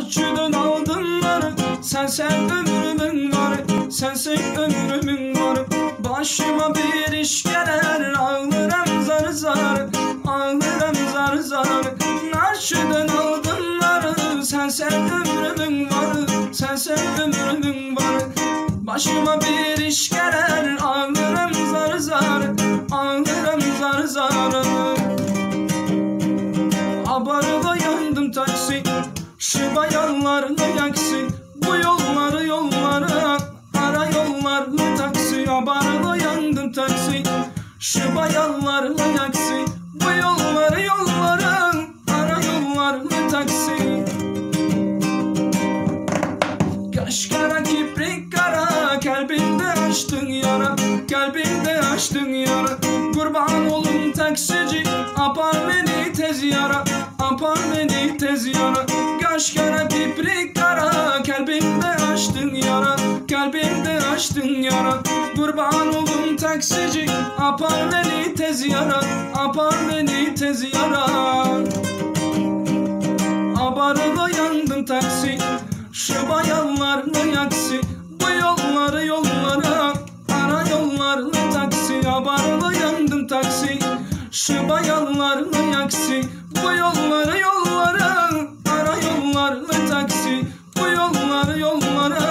Narçıdan aldım varı, sensen ömrümün varı, sensen ömrümün varı. Başıma bir iş gelir, ağlarım zar zar, ağlarım zar zar. Narçıdan aldım varı, sensen ömrümün varı, sensen ömrümün varı. Başıma bir iş gelir, ağlarım zar zar, ağlarım zar zar. Abarıla yandım taksi, şu bayanlarla yaksi. Bu yolları yolları, ara yollarla taksi. Abarıla yandım taksi, şu bayanlarla yaksi. Bu yolları yolları, ara yollarla taksi. Kaş kara kiprik kara, kalbimde açtın yara, kalbimde açtın yara. Kurban olun taksici, apar beni tez yara, apar beni tez yara. Kaş kara kiprik kara, kalbimde açtın yara, kalbimde açtın yara. Kurban olun taksici, apar beni tez yara, apar beni tez yara. Abarıla yandım taksi, şu bayanlarla yaksi. Bu yolları yollara, ara yollarla taksi. Abarıla yandım taksi, şu bayanlarla yaksi. Bu yolları yollara, ara yollarla taksi. Bu yolları yollara,